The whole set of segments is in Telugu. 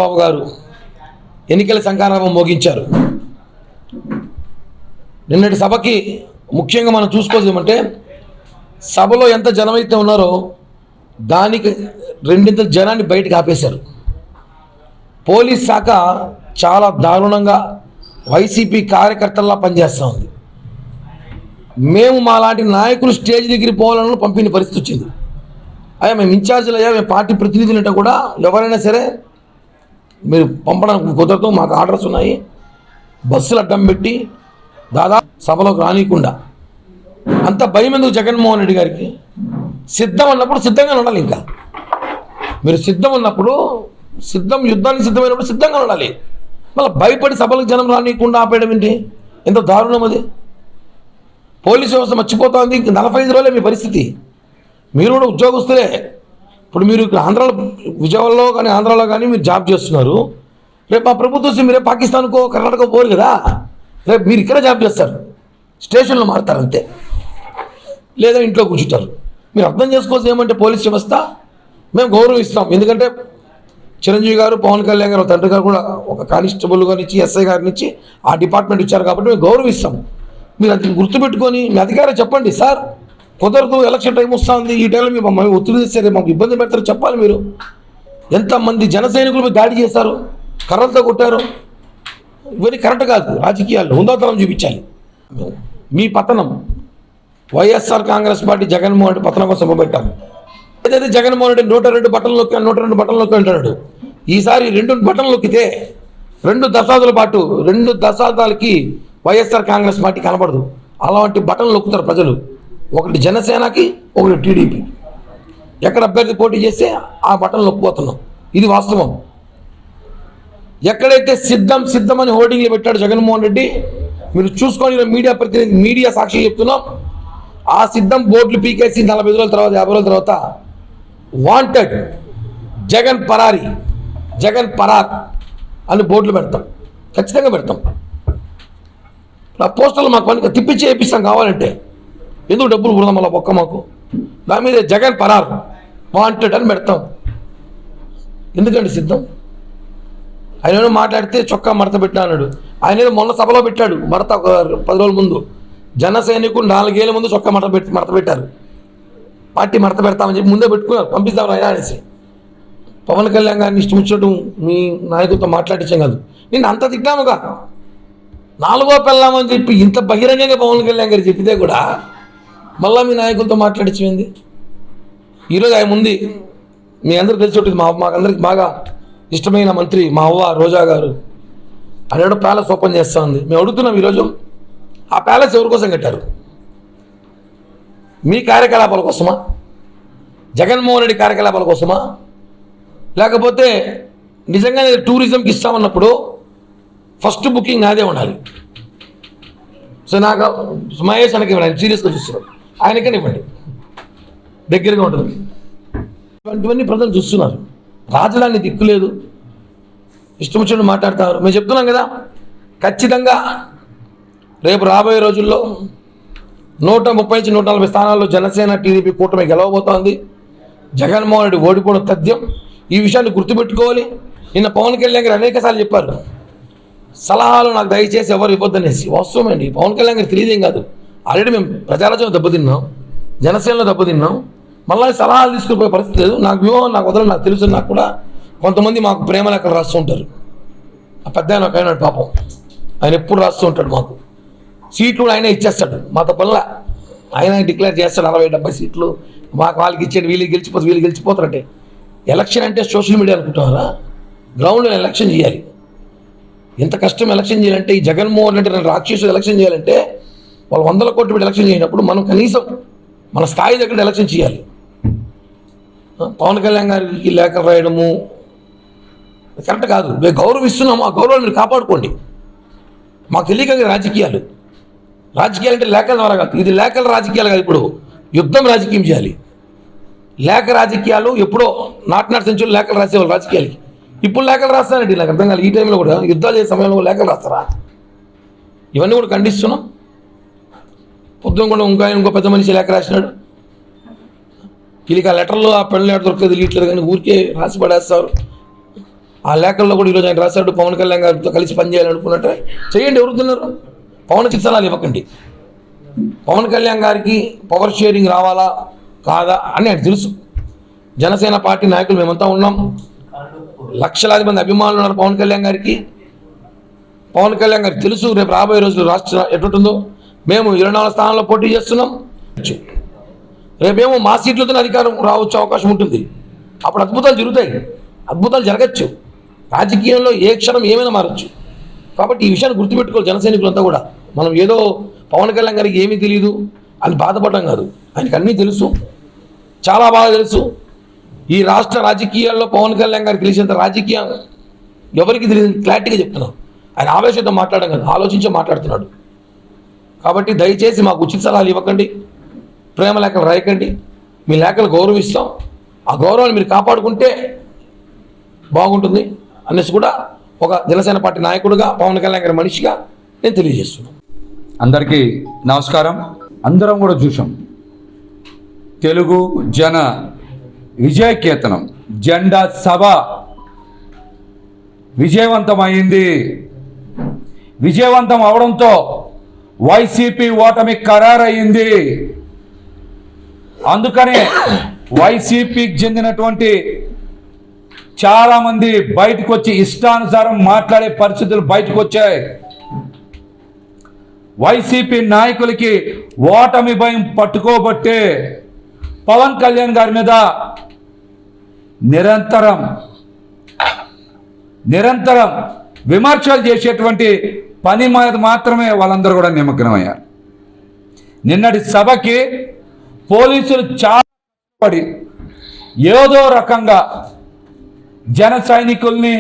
బాబు గారు ఎన్నికల సంకారావం మోగించారు. నిన్నటి సభకి ముఖ్యంగా మనం చూసుకోవాల్సిందంటే సభలో ఎంత జనమైతే ఉన్నారో దానికి రెండింతల జనాన్ని బయటకు ఆపేశారు. పోలీస్ శాఖ చాలా దారుణంగా వైసీపీ కార్యకర్తల్లా పనిచేస్తూ ఉంది. మేము మా లాంటి నాయకులు స్టేజ్ దగ్గరికి పోవాలని పంపిన పరిస్థితి వచ్చింది. అయ్యా మేము ఇన్ఛార్జీలు అయ్యా, మేము పార్టీ ప్రతినిధులంటే కూడా ఎవరైనా సరే మీరు పంపడానికి కుదరదు, మాకు ఆర్డర్స్ ఉన్నాయి. బస్సులు అడ్డం పెట్టి దాదాపు సభలోకి రానియకుండా అంత భయం ఎందుకు జగన్మోహన్ రెడ్డి గారికి? సిద్ధం అన్నప్పుడు సిద్ధంగా ఉండాలి. ఇంకా మీరు సిద్ధం ఉన్నప్పుడు యుద్ధానికి సిద్ధమైనప్పుడు సిద్ధంగా ఉండాలి. మళ్ళీ భయపడి సభలకు జనం రానియకుండా ఆపేయడం ఏంటి? ఎంత దారుణం అది. పోలీసు వ్యవస్థ మర్చిపోతుంది. 45 రోజులే మీ పరిస్థితి. మీరు కూడా ఉద్యోగస్తులే. ఇప్పుడు మీరు ఇక్కడ ఆంధ్రాలో, విజయవాడలో కానీ ఆంధ్రాలో కానీ మీరు జాబ్ చేస్తున్నారు. రేపు మా ప్రభుత్వం మీరే పాకిస్తాన్కో కర్ణాటకో పోరు కదా. రేపు మీరు ఇక్కడ జాబ్ చేస్తారు, స్టేషన్లో మారుతారు అంతే, లేదా ఇంట్లో కూర్చుంటారు. మీరు అర్థం చేసుకోవాల్సి ఏమంటే పోలీస్ వ్యవస్థ మేము గౌరవిస్తాం. ఎందుకంటే చిరంజీవి గారు, పవన్ కళ్యాణ్ గారు, తండ్రి గారు కూడా ఒక కానిస్టేబుల్ గారినిచ్చి, ఎస్ఐ గారినిచ్చి ఆ డిపార్ట్మెంట్ ఇచ్చారు కాబట్టి మేము గౌరవిస్తాం. మీరు అది గుర్తుపెట్టుకొని మీ అధికారం చెప్పండి. సార్ కుదరదు, ఎలక్షన్ టైం వస్తూ ఉంది, ఈ టైంలో మేము ఒత్తిడి చేస్తే మాకు ఇబ్బంది పెడతారు చెప్పాలి. మీరు ఎంతమంది జన సైనికులు దాడి చేశారు, కర్రలతో కొట్టారు. ఇవన్నీ కరెక్ట్ కాదు. రాజకీయాల్లో హుందాతనం చూపించాలి. మీ పతనం వైఎస్ఆర్ కాంగ్రెస్ పార్టీ జగన్మోహన్ రెడ్డి పతనం కోసం పెట్టాము. ఏదైతే జగన్మోహన్ రెడ్డి 102 బటన్లు అంటున్నాడు. ఈసారి 2 బటన్లు నొక్కితే 2 దశాబ్దాల పాటు 2 దశాబ్దాలకి వైఎస్ఆర్ కాంగ్రెస్ పార్టీ కనబడదు. అలాంటి బటన్లు నొక్కుతారు ప్రజలు. ఒకటి జనసేనకి, ఒకటి టీడీపీ. ఎక్కడ అభ్యర్థి పోటీ చేస్తే ఆ బటన్లు నొక్కిపోతున్నాం. ఇది వాస్తవం. ఎక్కడైతే సిద్ధం అని హోర్డింగ్లు పెట్టాడు జగన్మోహన్ రెడ్డి, మీరు చూసుకొని మీడియా సాక్షి చెప్తున్నాం. ఆ సిద్ధం బోర్డులు పీకేసి 40 రోజుల తర్వాత, 50 రోజుల తర్వాత వాంటెడ్ జగన్ పరారి, జగన్ పరార్ అని బోర్డులు పెడతాం. ఖచ్చితంగా పెడతాం. ఆ పోస్టర్లు మాకు పని తిప్పించి వేపిస్తాం కావాలంటే. ఎందుకు డబ్బులు పుడదాం అలా ఒక్క మాకు? దాని మీద జగన్ పరార్ వాంటెడ్ అని పెడతాం. ఎందుకండి సిద్ధం? ఆయన ఏదో మాట్లాడితే చొక్కా మడత పెట్టినా అన్నాడు. ఆయన ఏదో మొన్న సభలో పెట్టాడు మడత, 10 రోజుల ముందు. జన సైనికులు 4 ఏళ్ళ ముందు చొక్కా మడత పెట్టారు. పార్టీ మడత పెడతామని చెప్పి ముందే పెట్టుకున్నారు, పంపిస్తామని ఆయన అనేసి. పవన్ కళ్యాణ్ గారిని ఇష్టం వచ్చినట్టు మీ నాయకులతో మాట్లాడించాం కాదు. నేను అంత తిట్టాముగా. 4వ పెళ్ళామని చెప్పి ఇంత బహిరంగంగా పవన్ కళ్యాణ్ గారు చెప్పితే కూడా మళ్ళీ మీ నాయకులతో మాట్లాడించింది. ఈరోజు ఆయన ఉంది, మీ అందరూ తెలిసి ఉంటుంది. మాకందరికి బాగా ఇష్టమైన మంత్రి మా అవ్వ రోజా గారు అనేవాడు ప్యాలెస్ ఓపెన్ చేస్తూ ఉంది. మేము అడుగుతున్నాం ఈరోజు, ఆ ప్యాలెస్ ఎవరి కోసం కట్టారు? మీ కార్యకలాపాల కోసమా? జగన్మోహన్ రెడ్డి కార్యకలాపాల కోసమా? లేకపోతే నిజంగానే టూరిజంకి ఇస్తామన్నప్పుడు ఫస్ట్ బుకింగ్ నాదే ఉండాలి. సో నాకు మహేష్ అనకి ఇవ్వండి, ఆయన సీరియస్గా చూస్తున్నాడు, ఆయనకని ఇవ్వండి, దగ్గరగా ఉంటుంది. ఇటువంటివన్నీ ప్రజలు చూస్తున్నారు. రాజధాని దిక్కులేదు, ఇష్టం వచ్చినట్టు మాట్లాడతారు. మేము చెప్తున్నాం కదా, ఖచ్చితంగా రేపు రాబోయే రోజుల్లో 130 నుంచి 140 స్థానాల్లో జనసేన టీడీపీ కూటమి గెలవబోతోంది. జగన్మోహన్ రెడ్డి ఓడిపోవడం తథ్యం. ఈ విషయాన్ని గుర్తుపెట్టుకోవాలి. నిన్న పవన్ కళ్యాణ్ గారు అనేక సార్లు చెప్పారు, సలహాలు నాకు దయచేసి ఎవరు ఇవ్వద్దనేసి. వాస్తవమండి, పవన్ కళ్యాణ్ గారికి తెలియదేం కాదు. ఆల్రెడీ మేము ప్రజారాజ్యంలో దెబ్బతిన్నాం, జనసేనలో దెబ్బతిన్నాం. మళ్ళీ సలహాలు తీసుకుపోయే పరిస్థితి లేదు. నాకు వ్యూహం నాకు వదలని నాకు తెలుసు. నాకు కూడా కొంతమంది మాకు ప్రేమలు అక్కడ రాస్తూ ఉంటారు. ఆ పెద్ద ఆయన ఒక ఆయన పాపం, ఆయన ఎప్పుడు రాస్తూ ఉంటాడు. మాకు సీట్లు కూడా ఆయనే ఇచ్చేస్తాడు. మాతో పనుల ఆయన డిక్లేర్ చేస్తాడు 60-70 సీట్లు మాకు, వాళ్ళకి ఇచ్చేది, వీళ్ళు గెలిచిపోతారంటే. ఎలక్షన్ అంటే సోషల్ మీడియా అనుకుంటున్నారా? గ్రౌండ్లో ఎలక్షన్ చేయాలి. ఎంత కష్టం ఎలక్షన్ చేయాలంటే. ఈ జగన్మోహన్ రెడ్డి రాక్షసులు ఎలక్షన్ చేయాలంటే వాళ్ళు 100 కోట్లు పెట్టి ఎలక్షన్ చేయనప్పుడు మనం కనీసం మన స్థాయి దగ్గర ఎలక్షన్ చేయాలి. పవన్ కళ్యాణ్ గారికి లేఖలు రాయడము కరెక్ట్ కాదు. మేము గౌరవిస్తున్నాము, ఆ గౌరవాన్ని మీరు కాపాడుకోండి. మాకు తెలియక రాజకీయాలు అంటే లేఖల ద్వారా కాదు. ఇది లేఖల రాజకీయాలు కాదు. ఇప్పుడు యుద్ధం రాజకీయం చేయాలి. లేఖ రాజకీయాలు ఎప్పుడో నాట్ సెంచురీ లేఖలు రాసేవాళ్ళు రాజకీయాలకి. ఇప్పుడు లేఖలు రాస్తానండి, నాకు అర్థం కాదు. ఈ టైంలో కూడా యుద్ధాలు చేసే సమయంలో లేఖలు రాస్తారా? ఇవన్నీ కూడా ఖండిస్తున్నాం. పొద్దున కూడా ఇంకో పెద్ద మనిషి లేఖ రాసినాడు. వీళ్ళకి ఆ లెటర్లో ఆ పెళ్ళి లెటర్ దొరకదు, లీటర్ కానీ ఊరికే రాసి పడేస్తారు. ఆ లేఖల్లో కూడా ఈరోజు ఆయన రాశాడు, పవన్ కళ్యాణ్ గారితో కలిసి పనిచేయాలనుకున్నట్టే చేయండి. ఎవరుతున్నారు? పవన్ చిత్రాలు ఇవ్వకండి. పవన్ కళ్యాణ్ గారికి పవర్ షేరింగ్ రావాలా కాదా అని ఆయన తెలుసు. జనసేన పార్టీ నాయకులు మేమంతా ఉన్నాం. లక్షలాది మంది అభిమానులు ఉన్నారు పవన్ కళ్యాణ్ గారికి. పవన్ కళ్యాణ్ గారికి తెలుసు రేపు రాబోయే రోజులు రాష్ట్రం ఎటుంటుందో. మేము 24 స్థానాల్లో పోటీ చేస్తున్నాం. రేపేమో మా సీట్లతో అధికారం రావచ్చు, అవకాశం ఉంటుంది. అప్పుడు అద్భుతాలు జరుగుతాయి, అద్భుతాలు జరగచ్చు. రాజకీయంలో ఏ క్షణం ఏమైనా మారచ్చు. కాబట్టి ఈ విషయాన్ని గుర్తుపెట్టుకోవాలి జన సైనికులంతా కూడా. మనం ఏదో పవన్ కళ్యాణ్ గారికి ఏమీ తెలియదు అని బాధపడడం కాదు. ఆయనకు అన్నీ తెలుసు, చాలా బాగా తెలుసు. ఈ రాష్ట్ర రాజకీయాల్లో పవన్ కళ్యాణ్ గారికి తెలిసినంత రాజకీయం ఎవరికి తెలియదు. క్లారిటీగా చెప్తున్నాం. ఆయన ఆవేశంతో మాట్లాడడం కాదు, ఆలోచించే మాట్లాడుతున్నాడు. కాబట్టి దయచేసి మాకు ఉచిత సలహాలు ఇవ్వకండి, ప్రేమ లేఖలు రాయకండి. మీ లేఖలు గౌరవిస్తాం. ఆ గౌరవాన్ని మీరు కాపాడుకుంటే బాగుంటుంది అనేసి కూడా ఒక జనసేన పార్టీ నాయకుడిగా, పవన్ కళ్యాణ్ గారి మనిషిగా నేను తెలియజేస్తున్నాను. అందరికీ నమస్కారం. అందరం కూడా చూసాం తెలుగు జన విజయకేతనం జెండా సభ విజయవంతమైంది. విజయవంతం అవడంతో వైసీపీ ఓటమి ఖరారయ్యింది. అందుకనే వైసీపీకి చెందినటువంటి చాలామంది బయటకు వచ్చి ఇష్టానుసారం మాట్లాడే పరిస్థితులు బయటకు వచ్చాయి. వైసీపీ నాయకులకి ఓటమి భయం పట్టుకోబట్టే పవన్ కళ్యాణ్ గారి మీద నిరంతరం విమర్శలు చేసేటువంటి పని మీద మాత్రమే వాళ్ళందరూ కూడా నిమగ్నమయ్యారు. నిన్నటి సభకి పోలీసులు చాలా పడి ఏదో రకంగా జన సైనికుల్ని,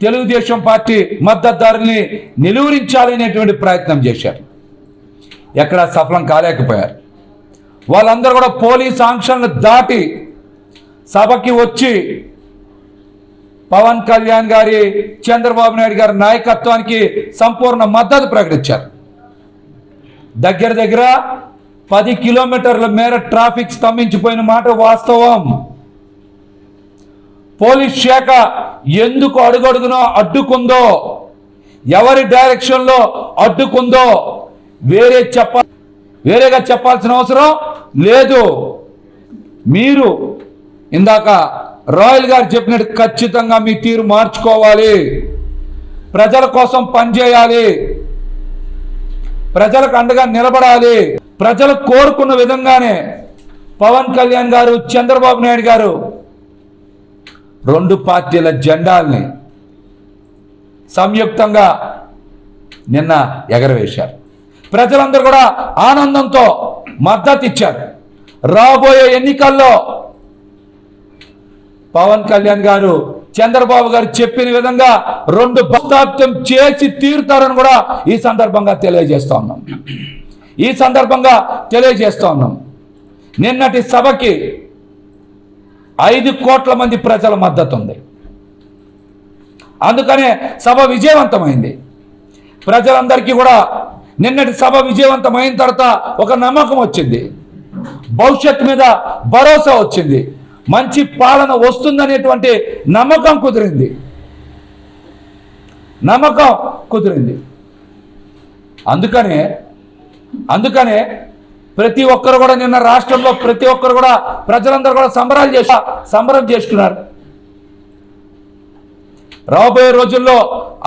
తెలుగుదేశం పార్టీ మద్దతుదారుల్ని నిలువరించాలనేటువంటి ప్రయత్నం చేశారు. ఎక్కడా సఫలం కాలేకపోయారు. వాళ్ళందరూ కూడా పోలీస్ ఆంక్షలను దాటి సభకి వచ్చి పవన్ కళ్యాణ్ గారి, చంద్రబాబు నాయుడు గారి నాయకత్వానికి సంపూర్ణ మద్దతు ప్రకటించారు. దగ్గర 10 కిలోమీటర్ల మేర ట్రాఫిక్ స్తంభించిపోయిన మాట వాస్తవం. పోలీస్ శాఖ ఎందుకు అడుగడుగునో అడ్డుకుందో, ఎవరి డైరెక్షన్లో అడ్డుకుందో వేరేగా చెప్పాల్సిన అవసరం లేదు. మీరు ఇందాక రాయల్ గారు చెప్పినట్టు ఖచ్చితంగా మీ తీరు మార్చుకోవాలి. ప్రజల కోసం పనిచేయాలి, ప్రజలకు అండగా నిలబడాలి. ప్రజలు కోరుకున్న విధంగానే పవన్ కళ్యాణ్ గారు, చంద్రబాబు నాయుడు గారు 2 పార్టీల జెండాల్ని సంయుక్తంగా నిన్న ఎగరవేశారు. ప్రజలందరూ కూడా ఆనందంతో మద్దతు ఇచ్చారు. రాబోయే ఎన్నికల్లో పవన్ కళ్యాణ్ గారు, చంద్రబాబు గారు చెప్పిన విధంగా 2 దశాబ్దం చేసి తీరుతారని కూడా ఈ సందర్భంగా తెలియజేస్తా ఉన్నాం. నిన్నటి సభకి 5 కోట్ల మంది ప్రజల మద్దతు ఉంది. అందుకనే సభ విజయవంతమైంది. ప్రజలందరికీ కూడా నిన్నటి సభ విజయవంతమైన తర్వాత ఒక నమ్మకం వచ్చింది, భవిష్యత్తు మీద భరోసా వచ్చింది, మంచి పాలన వస్తుందనేటువంటి నమ్మకం కుదిరింది. అందుకనే ప్రతి ఒక్కరు కూడా నిన్న రాష్ట్రంలో ప్రతి ఒక్కరు కూడా ప్రజలందరూ కూడా సంబరం చేసుకున్నారు. రాబోయే రోజుల్లో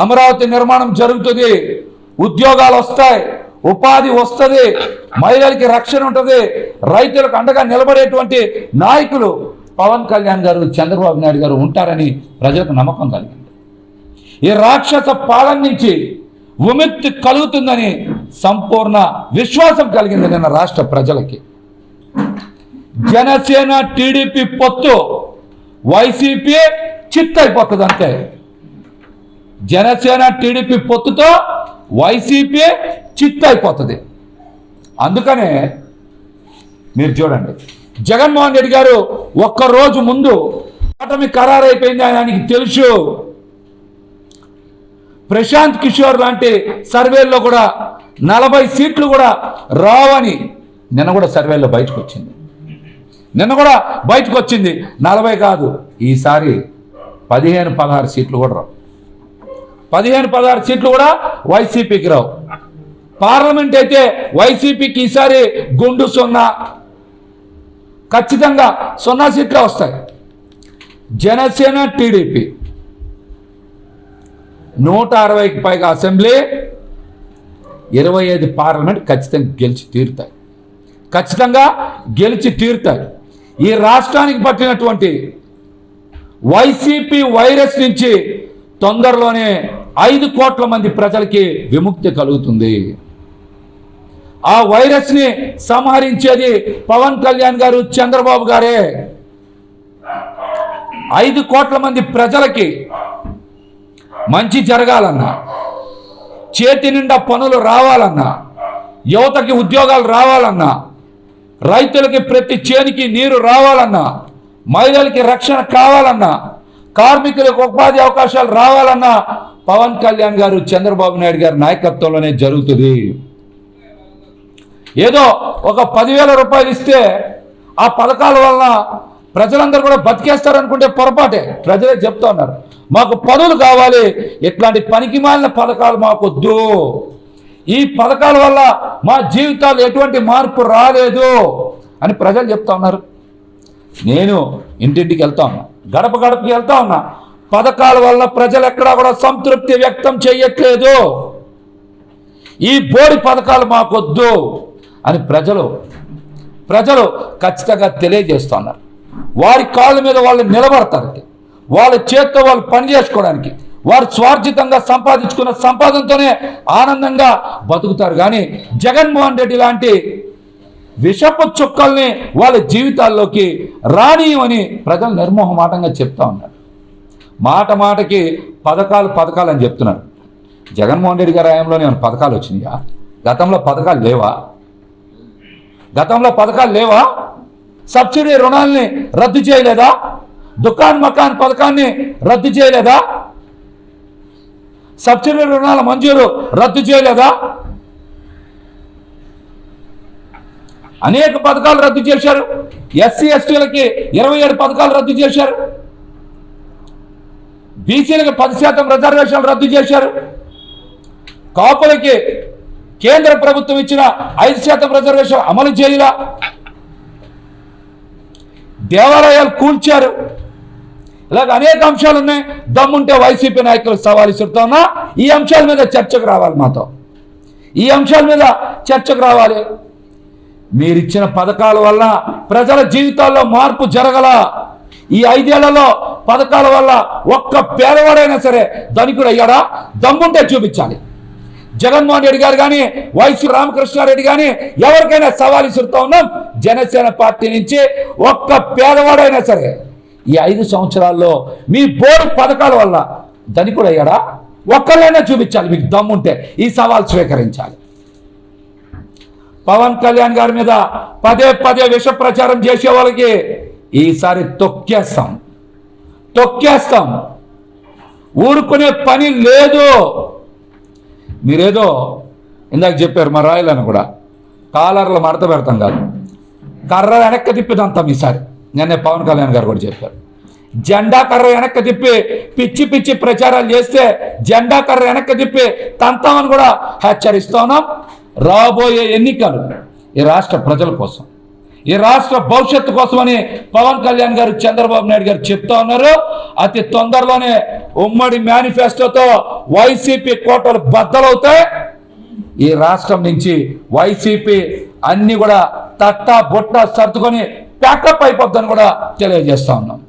అమరావతి నిర్మాణం జరుగుతుంది, ఉద్యోగాలు వస్తాయి, ఉపాధి వస్తుంది, మహిళలకి రక్షణ ఉంటుంది, రైతులకు అండగా నిలబడేటువంటి నాయకులు పవన్ కళ్యాణ్ గారు, చంద్రబాబు నాయుడు గారు ఉంటారని ప్రజలకు నమ్మకం కలిగింది. ఈ రాక్షస పాలన నుంచి విముక్తి కలుగుతుందని సంపూర్ణ విశ్వాసం కలిగింది నిన్న రాష్ట్ర ప్రజలకి. జనసేన టీడీపీ పొత్తు వైసీపీ చిత్తైపోతుంది అంతే. జనసేన టీడీపీ పొత్తుతో వైసీపీ చిత్తైపోతుంది. అందుకనే మీరు చూడండి, జగన్మోహన్ రెడ్డి గారు ఒక్కరోజు ముందు ఓటమి ఖరారైపోయింది ఆయనకి తెలుసు. ప్రశాంత్ కిషోర్ లాంటి సర్వేల్లో కూడా 40 సీట్లు కూడా రావని నిన్న కూడా సర్వేలో బయటకు వచ్చింది. 40 కాదు, ఈసారి 15-16 సీట్లు కూడా రావు. 15-16 సీట్లు కూడా వైసీపీకి రావు. పార్లమెంట్ అయితే వైసీపీకి ఈసారి గుండు 0, ఖచ్చితంగా 0 సీట్లే వస్తాయి. జనసేన టీడీపీ 160కి పైగా అసెంబ్లీ, 25 పార్లమెంట్ ఖచ్చితంగా గెలిచి తీరుతాయి. ఈ రాష్ట్రానికి పట్టినటువంటి వైసీపీ వైరస్ నుంచి తొందరలోనే 5 కోట్ల మంది ప్రజలకి విముక్తి కలుగుతుంది. ఆ వైరస్ని సంహరించేది పవన్ కళ్యాణ్ గారు, చంద్రబాబు గారే. 5 కోట్ల మంది ప్రజలకి మంచి జరగాలన్నా, చేతి నిండా పనులు రావాలన్నా, యువతకి ఉద్యోగాలు రావాలన్నా, రైతులకి ప్రతి చేనికి నీరు రావాలన్నా, మహిళలకి రక్షణ కావాలన్నా, కార్మికులకు ఉపాధి అవకాశాలు రావాలన్నా పవన్ కళ్యాణ్ గారు, చంద్రబాబు నాయుడు గారి నాయకత్వంలోనే జరుగుతుంది. ఏదో ఒక 10,000 రూపాయలు ఇస్తే ఆ పథకాల వలన ప్రజలందరూ కూడా బతికేస్తారనుకుంటే పొరపాటే. ప్రజలే చెప్తా ఉన్నారు, మాకు పనులు కావాలి, ఇట్లాంటి పనికిమాలిన పథకాలు మాకొద్దు, ఈ పథకాల వల్ల మా జీవితాలు ఎటువంటి మార్పు రాలేదు అని ప్రజలు చెప్తా ఉన్నారు. నేను ఇంటింటికి వెళ్తా ఉన్నా, గడప గడపకి వెళ్తా ఉన్నా. పథకాల వల్ల ప్రజలు ఎక్కడా కూడా సంతృప్తి వ్యక్తం చేయట్లేదు. ఈ బోడి పథకాలు మాకొద్దు అని ప్రజలు ఖచ్చితంగా తెలియజేస్తున్నారు. వారి కాళ్ళ మీద వాళ్ళు నిలబడతానికి, వాళ్ళ చేత్తో వాళ్ళు పని చేసుకోవడానికి, వారు స్వార్జితంగా సంపాదించుకున్న సంపాదనతోనే ఆనందంగా బతుకుతారు. కానీ జగన్మోహన్ రెడ్డి లాంటి విషపు చుక్కల్ని వాళ్ళ జీవితాల్లోకి రానియమని ప్రజలు నిర్మోహమాటంగా చెప్తా ఉన్నారు. మాటకి పథకాలు అని చెప్తున్నారు. జగన్మోహన్ రెడ్డి గారి హయాంలోనే ఏమైనా పథకాలు వచ్చినాయా? గతంలో పథకాలు లేవా? సబ్సిడీ రుణాలని రద్దు చేయలేదా? దుకాన్ మకాన్ పథకాన్ని రద్దు చేయలేదా? సబ్సిడీ రుణాల మంజూరు రద్దు చేయలేదా? అనేక పథకాలు రద్దు చేశారు. ఎస్సీ ఎస్టీలకి 27 పథకాలు రద్దు చేశారు. బీసీలకి 10% రిజర్వేషన్లు రద్దు చేశారు. కాపులకి కేంద్ర ప్రభుత్వం ఇచ్చిన 5% రిజర్వేషన్ అమలు చేయలా. దేవాలయాలు కూల్చారు. ఇలాగ అనేక అంశాలు ఉన్నాయి. దమ్ముంటే వైసీపీ నాయకులకు సవాల్ ఇస్తున్నా ఉన్నా, ఈ అంశాల మీద చర్చకు రావాలి. మాతో ఈ అంశాల మీద చర్చకు రావాలి. మీరిచ్చిన పథకాల వల్ల ప్రజల జీవితాల్లో మార్పు జరగల. ఈ 5 ఏళ్లలో పథకాల వల్ల ఒక్క పేదవాడైనా సరే ధనికుడు అయ్యాడా? దమ్ముంటే చూపించాలి. జగన్మోహన్ రెడ్డి గారు కానీ, వైఎస్ రామకృష్ణారెడ్డి కానీ ఎవరికైనా సవాల్ ఇస్తున్నా ఉన్నాం. జనసేన పార్టీ నుంచి ఒక్క పేదవాడైనా సరే ఈ 5 సంవత్సరాల్లో మీ బోర్డు పథకాల వల్ల ధనికుడు అయ్యాడా? ఒక్కళ్ళైనా చూపించాలి. మీకు దమ్ముంటే ఈ సవాల్ స్వీకరించాలి. పవన్ కళ్యాణ్ గారి మీద పదే విష ప్రచారం చేసే వాళ్ళకి ఈసారి తొక్కేస్తాం. ఊరుకునే పని లేదు. మీరేదో ఇందాక చెప్పారు మా రాయలను కూడా కాలర్లు మడత పెడతాం కాదు, కర్ర వెనక్కి తిప్పిదంతాం ఈసారి. నిన్నే పవన్ కళ్యాణ్ గారు కూడా చెప్పారు, జెండా కర్ర వెనక్కి తిప్పి పిచ్చి ప్రచారాలు చేస్తే జెండా కర్ర వెనక్కి తిప్పి తంతామని కూడా హెచ్చరిస్తా ఉన్నాం. రాబోయే ఎన్నికలు ఈ రాష్ట్ర ప్రజల కోసం, ఈ రాష్ట్ర భవిష్యత్తు కోసమని పవన్ కళ్యాణ్ గారు, చంద్రబాబు నాయుడు గారు చెప్తా ఉన్నారు. అతి తొందరలోనే ఉమ్మడి మేనిఫెస్టోతో వైసీపీ కోటలు బద్దలవుతాయి. ఈ రాష్ట్రం నుంచి వైసీపీ అన్ని కూడా తట్టా బుట్ట సర్దుకొని ప్యాకప్ అయిపోద్దని కూడా తెలియజేస్తా ఉన్నాం.